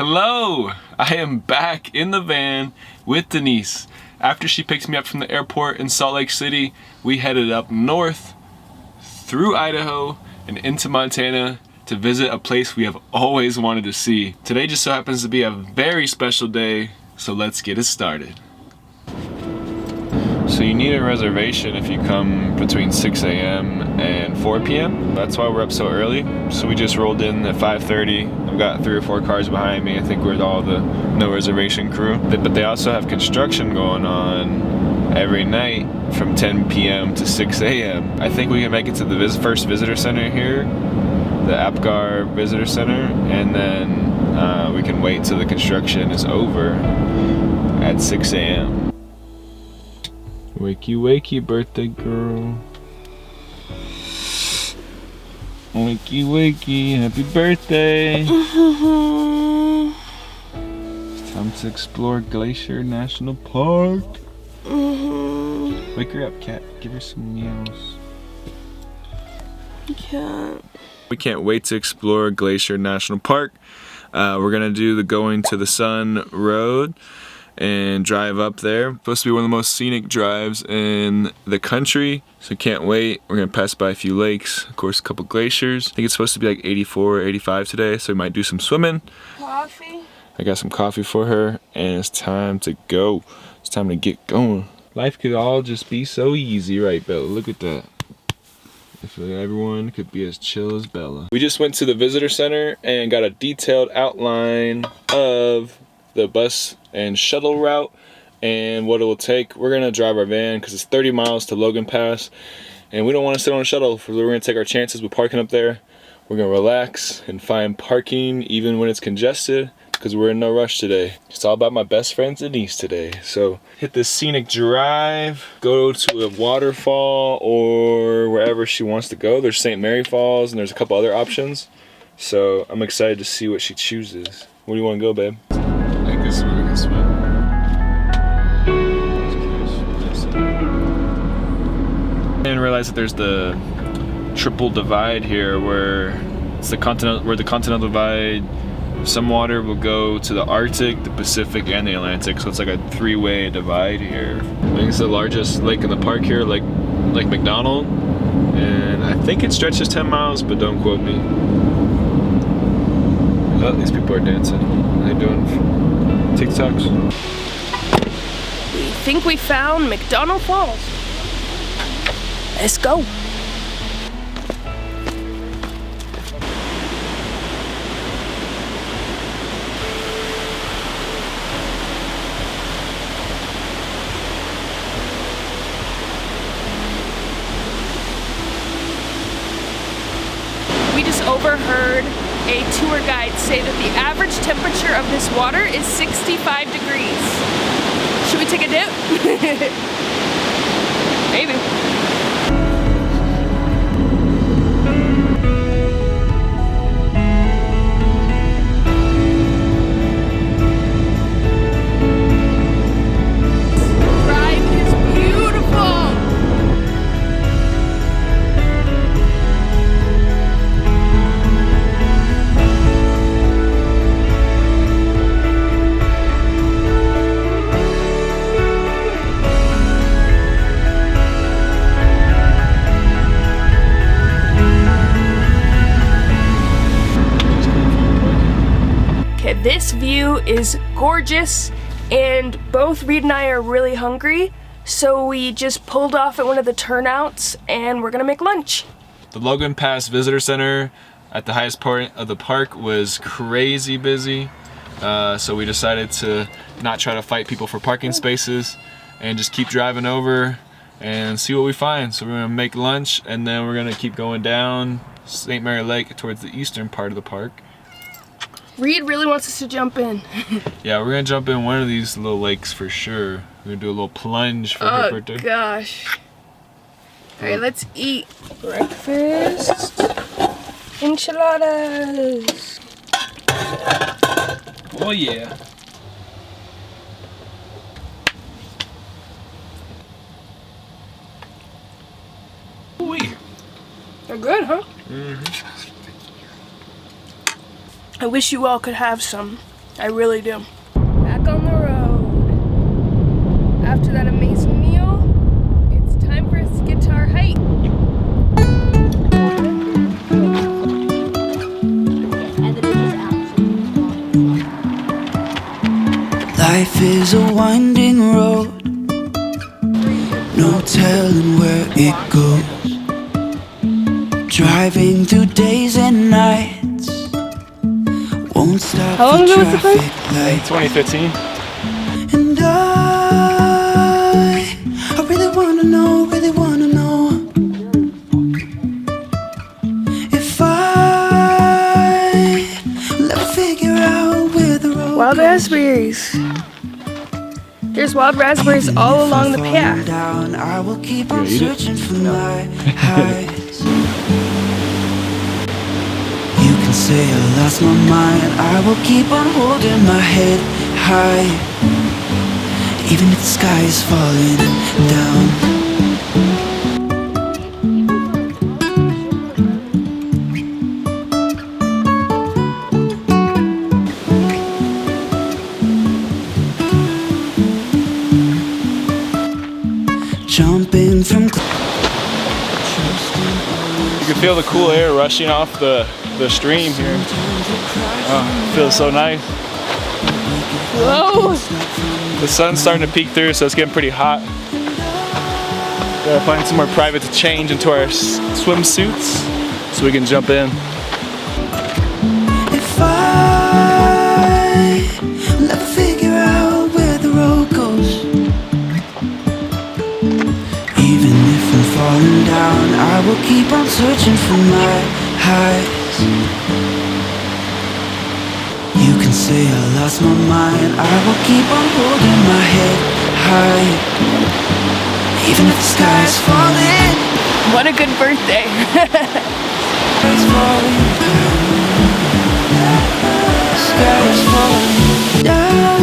Hello! I am back in the van with Denise. After she picked me up from the airport in Salt Lake City, we headed up north through Idaho and into Montana to visit a place we have always wanted to see. Today just so happens to be a very special day, so let's get it started. So you need a reservation if you come between 6 a.m. and 4 p.m. That's why we're up so early. So we just rolled in at 5:30. I've got 3 or 4 cars behind me. I think we're all the no reservation crew. But they also have construction going on every night from 10 p.m. to 6 a.m. I think we can make it to the first visitor center here, the Apgar Visitor Center, and then we can wait till the construction is over at 6 a.m. Wakey wakey birthday girl. Wakey wakey, happy birthday. It's time to explore Glacier National Park. Wake her up, cat. Give her some meows. Cat. We can't wait to explore Glacier National Park. We're gonna do the Going to the Sun road and drive up there. Supposed to be one of the most scenic drives in the country, so can't wait. We're gonna pass by a few lakes, of course a couple glaciers. I think it's supposed to be like 84 or 85 today, so we might do some swimming. Coffee. I got some coffee for her, and it's time to go. It's time to get going. Life could all just be so easy, right, Bella? Look at that. If everyone could be as chill as Bella. We just went to the visitor center and got a detailed outline of the bus and shuttle route and what it will take. We're gonna drive our van because it's 30 miles to Logan Pass, and we don't want to sit on a shuttle. We're gonna take our chances with parking up there. We're gonna relax and find parking even when it's congested because we're in no rush today. It's all about my best friend Denise today. So hit this scenic drive, go to a waterfall or wherever she wants to go. There's St. Mary Falls and there's a couple other options. So I'm excited to see what she chooses. Where do you want to go, babe? I think this is where we can swim. I didn't realize that there's the triple divide here where it's the continental divide. Some water will go to the Arctic, the Pacific, and the Atlantic, so it's like a 3-way divide here. I think it's the largest lake in the park here, like Mcdonald, and I think it stretches 10 miles, but don't quote me. Oh, these people are dancing. What are they doing? TikToks? We think we found Mcdonald Falls. Let's go. We just overheard a tour guide say that the average temperature of this water is 65 degrees. Should we take a dip? Maybe. This view is gorgeous, and both Reed and I are really hungry, so we just pulled off at one of the turnouts and we're gonna make lunch. The Logan Pass Visitor Center at the highest part of the park was crazy busy, so we decided to not try to fight people for parking spaces and just keep driving over and see what we find. So we're gonna make lunch and then we're gonna keep going down St. Mary Lake towards the eastern part of the park. Reed really wants us to jump in. Yeah, we're gonna jump in one of these little lakes for sure. We're gonna do a little plunge for her birthday. Oh gosh. Alright, let's eat breakfast. Enchiladas. Oh yeah. Ooh-wee. They're good, huh? Mm-hmm. I wish you all could have some. I really do. Back on the road. After that amazing meal, it's time for us to get to our hike. Life is a winding road, no telling where it goes. Driving through days and nights, won't stop How long for ago was the flight? traffic lights. 2015. And I really wanna know if I'll ever figure out where the road Wild goes. raspberries. There's wild raspberries all along the path. Down, I will keep on eat it? searching for my highs. You can say I lost my mind, I will keep on holding my head high, even if the sky is falling down. Jumping from You can feel the cool air rushing off the stream here. Oh, it feels so nice. Whoa! The sun's starting to peek through, so it's getting pretty hot. Gotta find somewhere private to change into our swimsuits so we can jump in. if I never figure out where the road goes. Even if I'm falling down, I will keep on searching for my highs. You can say I lost my mind, I will keep on holding my head high, even if the sky is falling. What a good birthday. Sky's falling down. Sky is falling down.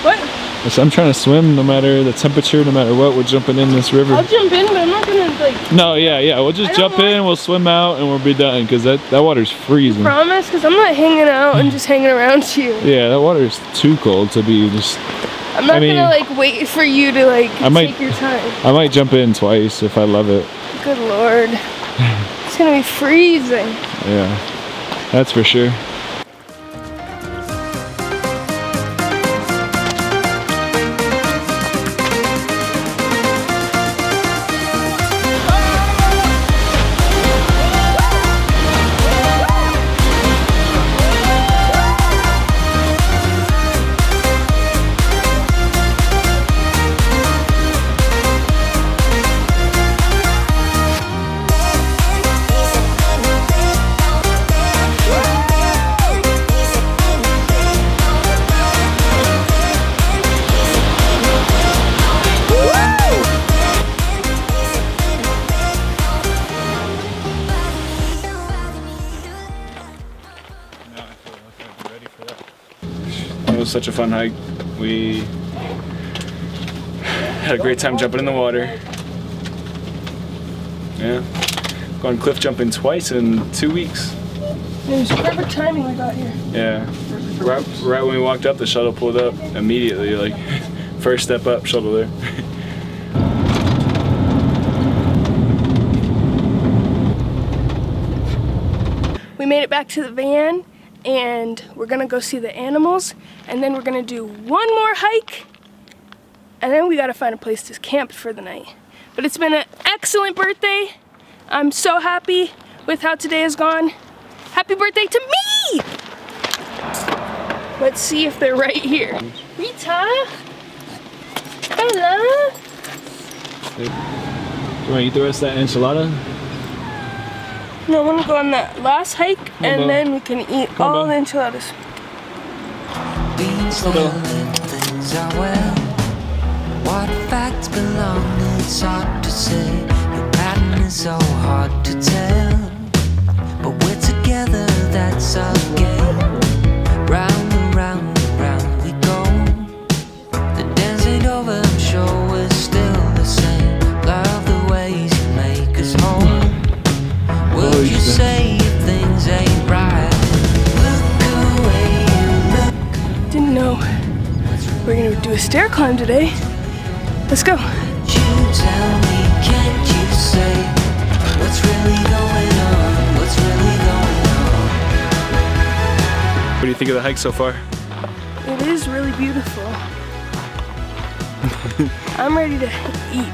What? So I'm trying to swim no matter the temperature, no matter what, we're jumping in this river. I'll jump in, but I'm not gonna like No, yeah, we'll just I jump don't in, we'll swim out, and we'll be done, because that water's freezing. promise, because I'm not hanging out and just hanging around you. Yeah, that water's too cold to be just... I'm not I mean, gonna like wait for you to like I might- take your time. I might jump in twice if I love it. Good Lord. It's gonna be freezing. Yeah, that's for sure. It was such a fun hike. We had a great time jumping in the water. Yeah, gone cliff jumping twice in 2 weeks. It was perfect timing we got here. Yeah, right when we walked up, the shuttle pulled up immediately. Like, first step up, shuttle there. We made it back to the van and we're gonna go see the animals and then we're gonna do one more hike and then we gotta find a place to camp for the night. But it's been an excellent birthday. I'm so happy with how today has gone. Happy birthday to me! Let's see if they're right here. Rita? Hello? Do you want to eat the rest of that enchilada? No, I wanna go on that last hike on, and Bo. then we can eat Come on, all Bo. the enchiladas. Being still and things are well. What facts belong, it's hard to say. Your pattern is so hard to tell. But we're together, that's our game. Round and round and round we go. The dance ain't over, I'm sure we're still the same. Love the ways you make a stair climb today. Let's go. You tell me, can't you say what's really going on? What's really going on? What do you think of the hike so far? It is really beautiful. I'm ready to eat.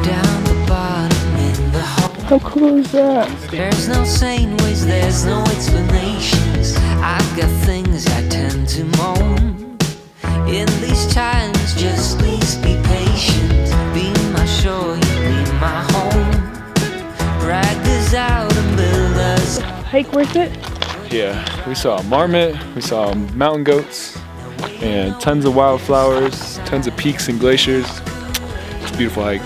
Down the bottom in the hole. How cool is that? There's no sane ways, there's no explanations. I've got things I tend to moan. In these times, just please be patient. Be my shore, you be my home. Drag us out and build us. Hike worth it? Yeah, we saw a marmot, we saw mountain goats, and tons of wildflowers, tons of peaks and glaciers. It's a beautiful hike.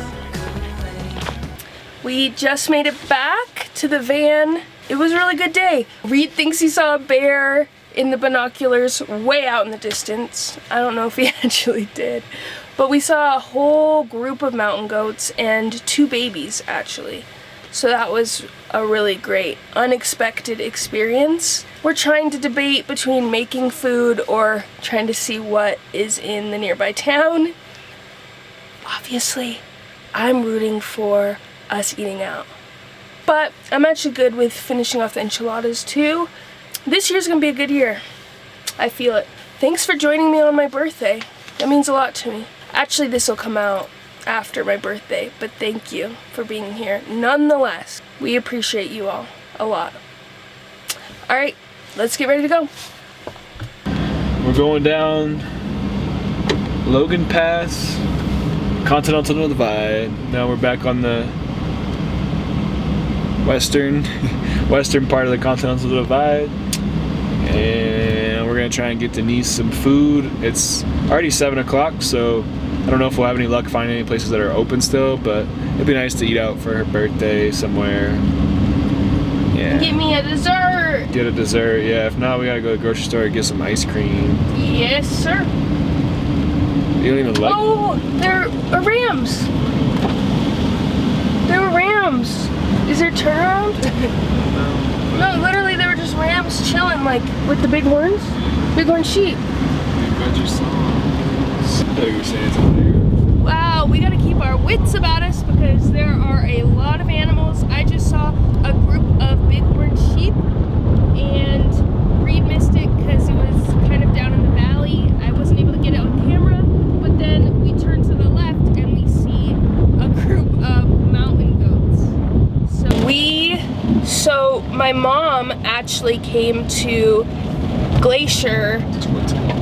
We just made it back to the van. It was a really good day. Reed thinks he saw a bear in the binoculars way out in the distance. I don't know if he actually did. But we saw a whole group of mountain goats and 2 babies actually. So that was a really great, unexpected experience. We're trying to debate between making food or trying to see what is in the nearby town. Obviously, I'm rooting for us eating out. But I'm actually good with finishing off the enchiladas too. This year's gonna be a good year. I feel it. Thanks for joining me on my birthday. That means a lot to me. Actually, this will come out after my birthday, but thank you for being here. Nonetheless, we appreciate you all a lot. All right, let's get ready to go. We're going down Logan Pass, Continental Divide. Now we're back on the western part of the Continental Divide, and we're gonna try and get Denise some food. It's already 7 o'clock, so I don't know if we'll have any luck finding any places that are open still, but it'd be nice to eat out for her birthday somewhere. Yeah. Get me a dessert. Get a dessert, yeah. If not, we gotta go to the grocery store and get some ice cream. Yes, sir. You don't even like. Oh, there are rams. There were rams. Is there turnaround? No, literally there were just rams chilling, like with the big horns. Bighorn sheep. Wow, we gotta keep our wits about us because there are a lot of animals. I just saw a group of bighorn sheep and Reed missed it because it was kind of down in the valley. I wasn't able to get it on camera, but then we turn to the left and we see a group of mountain goats. So my mom actually came to Glacier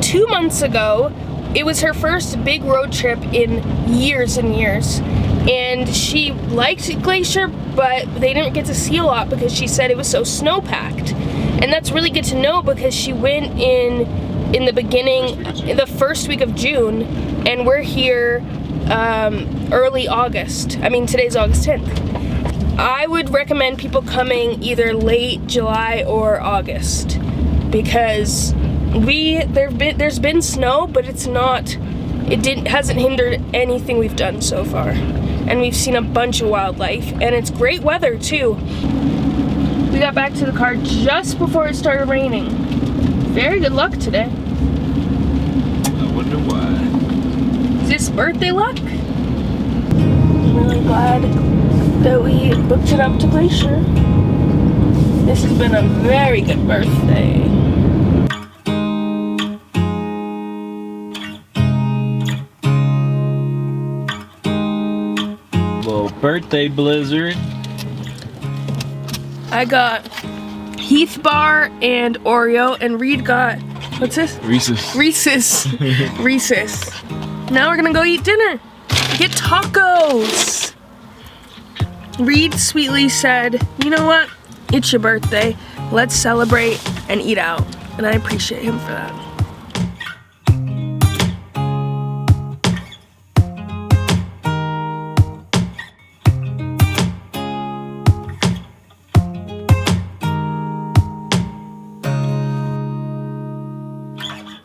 2 months ago. It was her first big road trip in years and years. And she liked Glacier, but they didn't get to see a lot because she said it was so snow-packed. And that's really good to know because she went in the beginning, in the first week of June, and we're here early August. I mean, today's August 10th. I would recommend people coming either late July or August because there's been snow, but hasn't hindered anything we've done so far. And we've seen a bunch of wildlife, and it's great weather too. We got back to the car just before it started raining. Very good luck today. I wonder why. Is this birthday luck? I'm really glad that we booked it up to Glacier. This has been a very good birthday. Little birthday blizzard. I got Heath Bar and Oreo, and Reed got, what's this? Reese's. Reese's. Reese's. Now we're gonna go eat dinner. Get tacos. Reed sweetly said, you know what? It's your birthday. Let's celebrate and eat out. And I appreciate him for that.